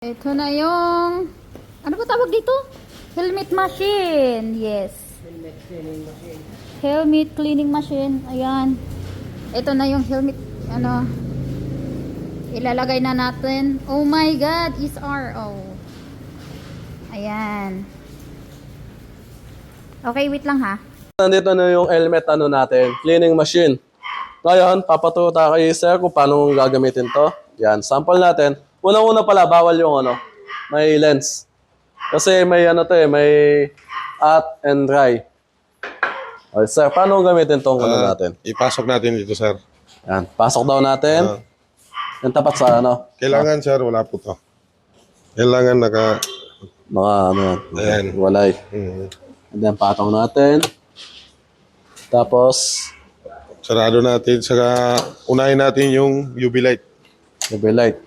Ito na yung, ano ba tawag dito? Helmet machine. Yes. Helmet cleaning machine. Helmet cleaning machine. Ayan. Ito na yung helmet, ano, ilalagay na natin. Oh my God, SRO. Ayan. Okay, wait lang ha. Nandito na yung helmet natin, cleaning machine. Ngayon, papaturo tayo kay sir kung paano gagamitin to. Yan, sample natin. Unang-una pala, bawal yung may lens. Kasi may may hot and dry. Okay, sir, paano gamitin tong natin? Ipasok natin dito, sir. Yan, pasok daw natin. Yung tapat sa Kailangan, sir, wala po to. Kailangan mga yan. Ayan. Walay. And then, patong natin. Tapos, sarado natin. Saka unahin natin yung UV light. UV light.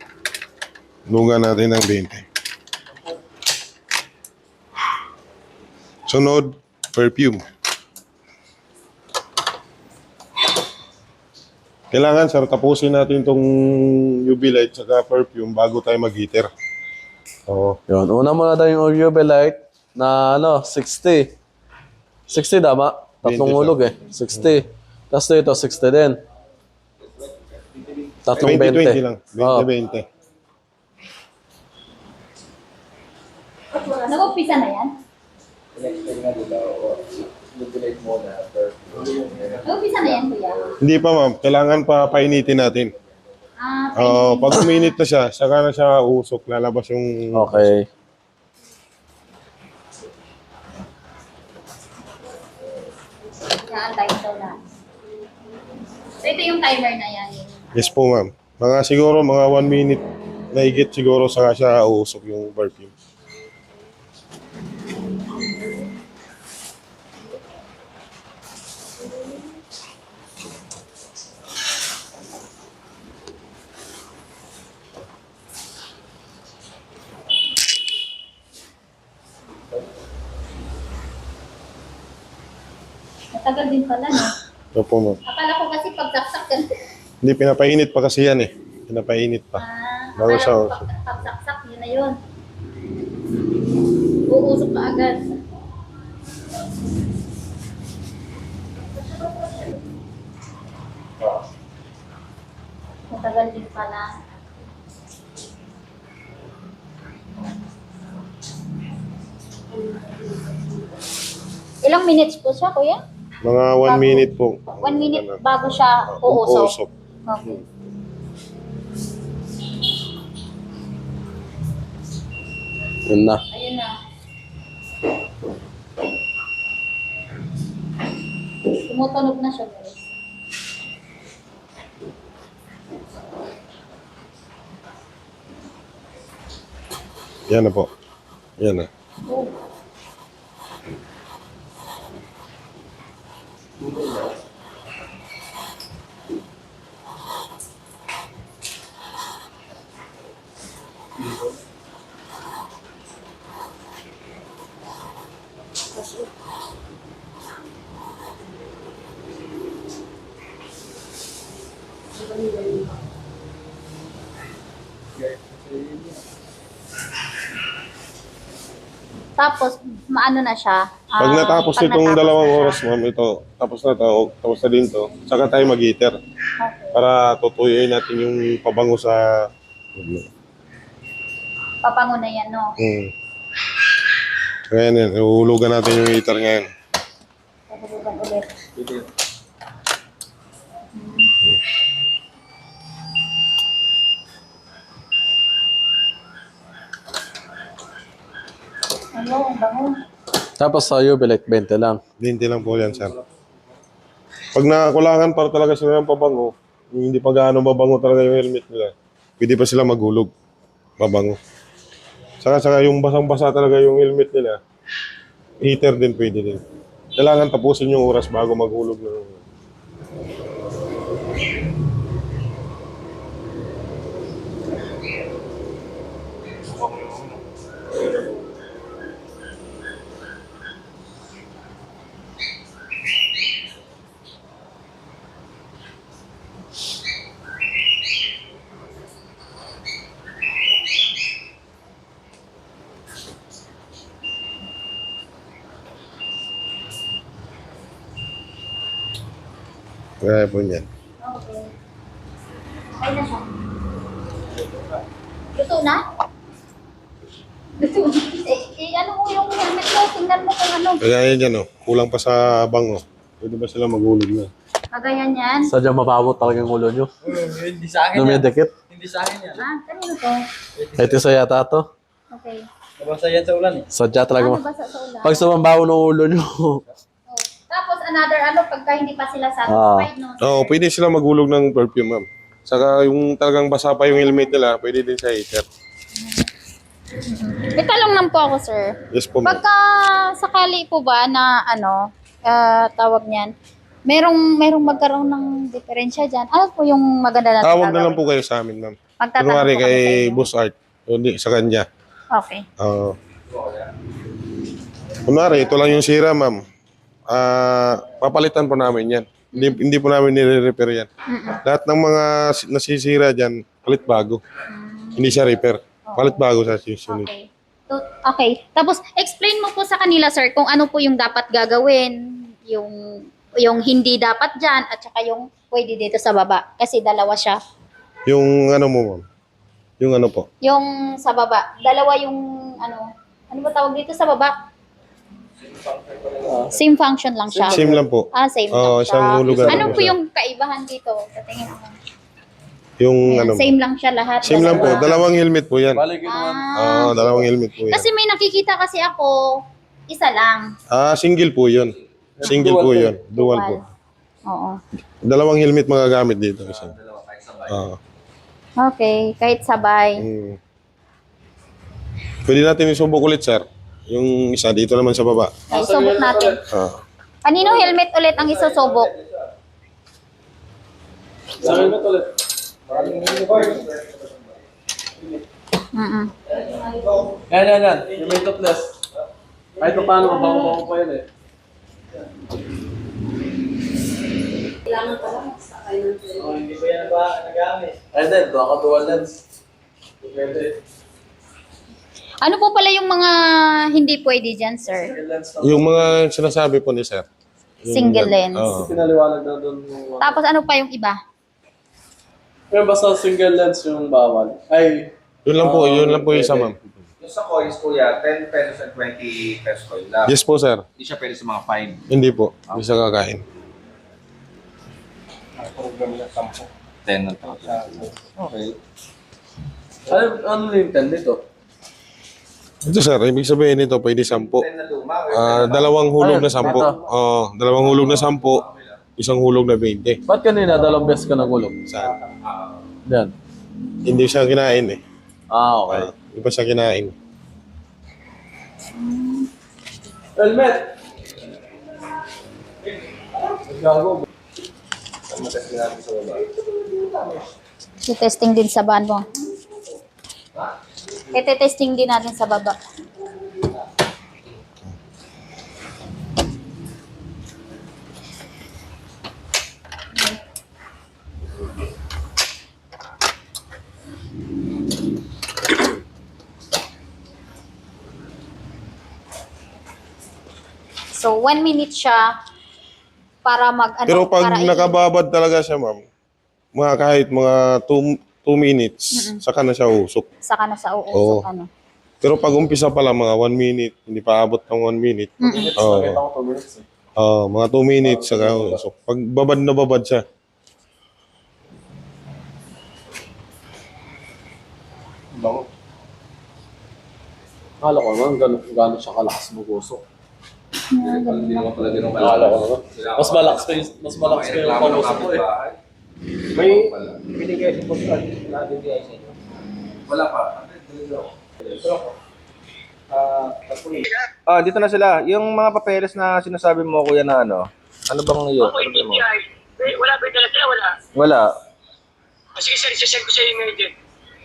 Lugan natin ng 20. Sunod, perfume. Kailangan, sir, tapusin natin itong UV light saka perfume bago tayo mag-heater. Oo. Yun, una muna tayo yung UV light na 60. 60 tama? Tatlong 20, hulog 60. Tapos dito, 60 din. Tatlong 20. 20 lang. 20, Oo. 20. Nag-umpisa na yan? Nag-umpisa na yan, kuya? Hindi pa, ma'am. Kailangan pa painitin natin. Pag uminit na siya, saka na siya usok, lalabas yung... Okay. Yan, time daw na. So, ito yung timer na yan. Yes po, ma'am. Siguro mga 1 minute na higit siguro saka siya usok yung perfume. Matagal din pala, no? Ito po, ma'am. Akala ko kasi pagsaksak yan. Hindi, pinapainit pa kasi yan eh. Pinapainit pa. Bago siya usok. Pagsaksak, yun na yun. Uusok ka agad. Matagal din pala. Ilang minutes po siya, kuya? Mga 1 minute po. 1 minute bago siya uusok. Uusok. Okay. Yun na. Ayun na. Tumutunog na siya, guys. Yan na po. Yan na. Oh. Tapos, maano na siya? Pag natapos pag itong natapos 2 na siya. oras, ma'am, ito, tapos na to, tapos na din to, saka tayo mag-heater. Okay. Para tutuyuin natin yung pabango sa... Papango na yan, no? Ngayon yan, uhulugan natin yung heater ngayon. Pagulugan ulit. Ano, ang bango. Tapos sa UV light, 20 lang. 20 lang po yan, sir. Pag nakulangan para talaga sila ng pabango, yung hindi pa gaano mabango talaga yung helmet nila, pwede pa sila maghulog. Mabango. Saka yung basang-basa talaga yung helmet nila, heater din pwede din. Kailangan tapusin yung oras bago maghulog ng... Kaya po niyan. Okay. Okay na siya. Luto na? Luto na. Ano mo yung helmet ko? Tingnan mo kung ano. Kaya yan, oh. Kulang pa sa bango. Pwede ba sila magulog na? Kagayan yan. Sadyang mababot talaga yung ulo nyo. Hindi sa akin yan. Dumidikit. Hindi sa akin yan. Kanino to? Ito sa yata to. Okay. Nabasa yan sa ulan eh. Sadya talaga. Ano basa sa ulan? Pag sumambaho ng ulo nyo. Oh. Tapos another pagka hindi pa sila satisfied, no? Oo, pwede sila magulog ng perfume, ma'am. Saka yung talagang basa pa yung helmet nila, pwede din sa heater. May talong lang po ako, sir. Yes po, ma'am. Pagka sakali po ba na tawag niyan, merong magkaroon ng diferensya dyan. Ano po yung maganda natin Tawag na lang gagawin? po kayo sa amin, ma'am. Magtatanong Kunwari po kami kay sa inyo. Boss Art, hindi sa kanya. Okay. Kunwari, ito lang yung sira, ma'am. Papalitan po namin yan. Hindi po namin nire-repair yan. Lahat ng mga nasisira dyan, palit bago. Hindi siya repair. Palit bago sa susunod. Okay. Okay. Tapos, explain mo po sa kanila, sir, kung ano po yung dapat gagawin, yung hindi dapat dyan, at saka yung pwede dito sa baba. Kasi dalawa siya. Yung ano mo, ma'am? Yung ano po? Yung sa baba. Dalawa yung, ano ba tawag dito sa baba? Same function lang siya. Same lang po. Same Oo, lang siya. isang hulugan Ano lang po siya. yung kaibahan dito? Tatingin ako. Yung Ayan, ano same lang siya lahat. Same lang po. dalawa. Dalawang helmet po yan. Balik yun naman. Oo, dalawang helmet po yan. Kasi may nakikita kasi ako, isa lang. Single po yun. Single po yun. Dual po. Oo. Dalawang helmet magagamit dito. Isa. Oo. Okay, kahit sabay. Pwede natin isubok ulit, sir. Yung isa dito naman sa baba. Okay, subok natin. Kanino helmet ulit ang isusubok? Sa helmet ulit. Yan. Yung may topless. Kahit pa paano, mabango pa yan eh. Hindi ko yan nagamit. Ay, then, baka dual lens. Pwede. Ano po pala yung mga hindi pwede dyan, sir? Lens na. Yung mga sinasabi po ni sir. Yung Single yan. lens. Oo. Pinaliwanag na doon. Yung, Tapos ano pa yung iba? pero basta single lens yung bawal. Ay, Yun lang po yung isa, ma'am. Yung sa coins, kuya, 10 pesos and 20 pesos coin lang. Yes po, sir. Hindi siya pwede sa mga 5. Hindi po. Hindi siya kakain. 10 na to. Okay. ano na yung 10 dito? Ito, sir. Ibig sabihin nito, pwede 10. 10 na luma. Dalawang hulog na 10. Ito. Dalawang hulog na 10. Isang hulog na 20. Ba't kanina dalawang beses ka nagulog? Saan? Yan. Hindi siya kinain eh. Okay. Hindi pa siya kinain. Helmet! Gago. I-testing din sa van mo. Ite-testing din natin sa baba. So, 1 minute siya para Pero pag para nakababad talaga siya, ma'am, kahit mga 2 minutes, saka na siya usok. saka na sa Oo. uusok, ano. Pero pag umpisa pa lang, mga 1 minute, hindi pa abot ng 1 minute. Oo. Nakita ko 2 minutes eh. Mga 2 minutes, saka usok. Pag babad na babad siya. Bango. Akala ko naman, gano'n siya kalakas magusok. Hindi naman pala ganun Akala ko naman. Mas malakas pa yung pangusok ko eh. May binigay si Boss Art. Nabigay sa inyo. Wala pa. Dito na sila. Yung mga papeles na sinasabi mo, kuya, na ano bang yun? Ako, hindi mo. Wala ba yung dala sila? Wala. Wala. Sige sir, isasend ko sa inyo ngayon din.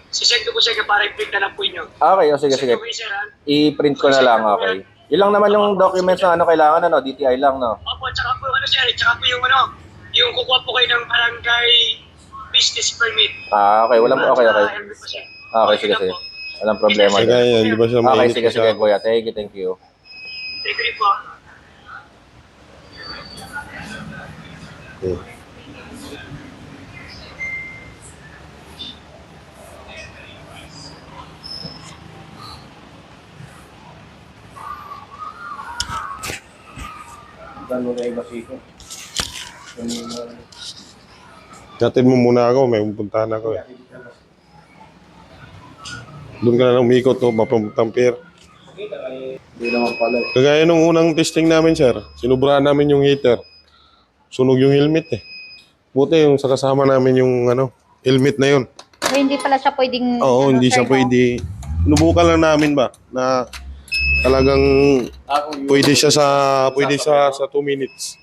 Sisend ko sa inyo para i-print na lang po inyo. Okay, sige. Send ko kayo, sir, ha? I-print ko na lang, okay. Yun lang naman yung documents na kailangan, DTI lang, no? Opo, tsaka po sir, tsaka po yung yung kukuha po kayo ng barangay business permit. Okay, okay. Tsaka helmet po, sir. Okay, sige. Walang problema. Kaya yan, di ba siya Okay, mainit sige, siya? kuya. Thank you. Thank you po. Gano'n na iba siko. Natin mo muna ako, may pupuntahan ako eh. Doon ka na lang umikot, no? Mapamuntang pier. Hindi naman pala. Kagaya nung unang testing namin, sir, sinubrahan namin yung heater. Sunog yung helmet eh. Buti yung sa kasama namin yung helmet na yun. So, hindi pala siya pwedeng... Oo, hindi sir, siya no? pwede. Sinubukan lang namin ba na talagang pwede siya sa 2 minutes.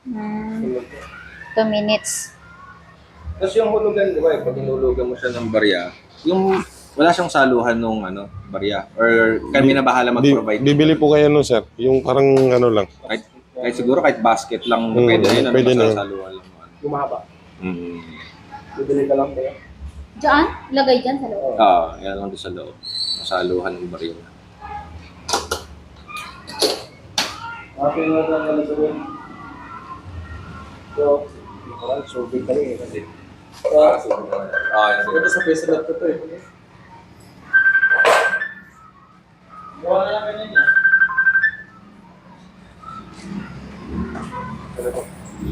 2 minutes. Tapos yung hulugan, di ba, pag hinulugan mo siya ng barya, yung wala siyang saluhan nung barya. Or kami na bahala mag-provide. Bibili po kayo nun, sir. Yung parang lang. Kahit siguro kahit basket lang, pwede na yun. pwede na yun. Saluhan lang. Lumahaba. Mm. Bibili ka lang kaya. Diyan? Ilagay dyan sa loob. Yan lang doon sa loob. Saluhan ng barya. Happy na lang gawin. So, parang survey ka rin eh kasi. Ito sa Facebook ko to eh. Gawa na lang ganyan niya.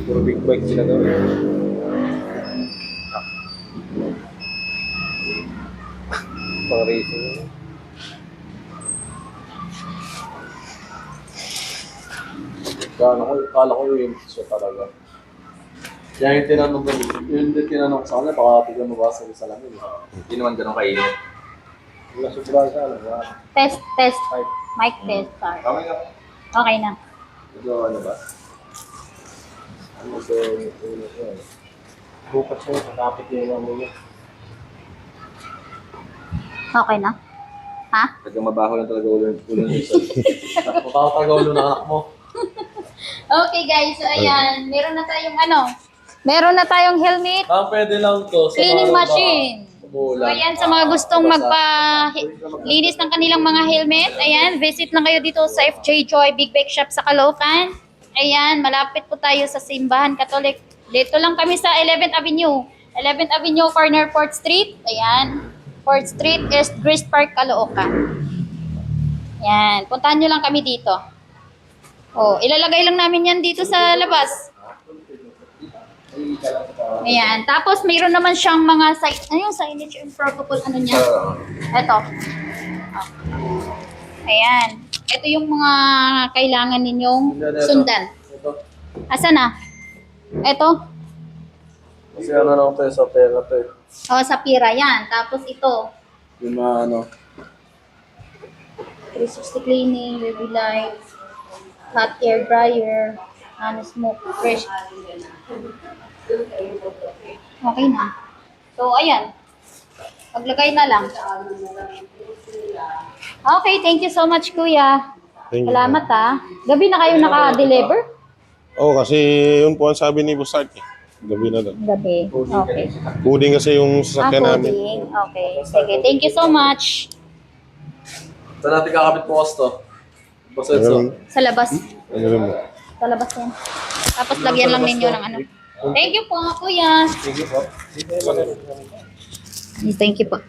Puro big bike sila daw. Pang racing. Kala ko yung siya talaga. Kaya yung tinanong ko sa kanya, baka tignan mo ba sa salamin. Hindi naman ganun kainit. Wala sobrang sa Test. Mic test. Sorry. Okay na. Okay na. Medyo ba? ano sa bukas siya, nakapit yung ano niya. Okay na? Ha? Medyo mabaho lang talaga ulo ng isa. Makakatagaw ng anak mo. Okay guys, so ayan. Meron na tayong helmet. Pwede lang to. Sa Cleaning mga machine. So, ayan, sa mga gustong magpa-linis ng kanilang mga helmet, ayan, visit lang kayo dito sa FJ Joy Big Bike Shop sa Caloocan. Ayan, malapit po tayo sa Simbahan Catholic. Dito lang kami sa 11th Avenue. 11th Avenue, corner Port Street. Ayan, Port Street, East Grace Park, Caloocan. Ayan, puntahan nyo lang kami dito. Oh, ilalagay lang namin yan dito sa labas. Ayan. Tapos, mayroon naman siyang mga signage and protocol, niya? Ito. Oh. Ayan. Ito yung mga kailangan ninyong sundan. Ito. Asa na? Ito. Kasi lang to sa pera to eh. O, sa pira yan. Tapos ito. Yung mga 360 cleaning, baby light, hot air dryer, smoke, fresh. Okay na. So, ayan. Paglagay na lang. Okay, thank you so much, Kuya. Thank you. Salamat ha. Gabi na kayo naka-deliver? Kasi yun po ang sabi ni Busart eh. Gabi na daw. Gabi. Okay. Coding kasi yung sasakyan namin. Coding. Okay. Sige, thank you so much. Saan natin kakabit po to? Basetso. Sa labas. Ano mo? Sa labas yan. Tapos lagyan lang ninyo ng ano. Thank you po, Kuya. Sige po. Thank you po.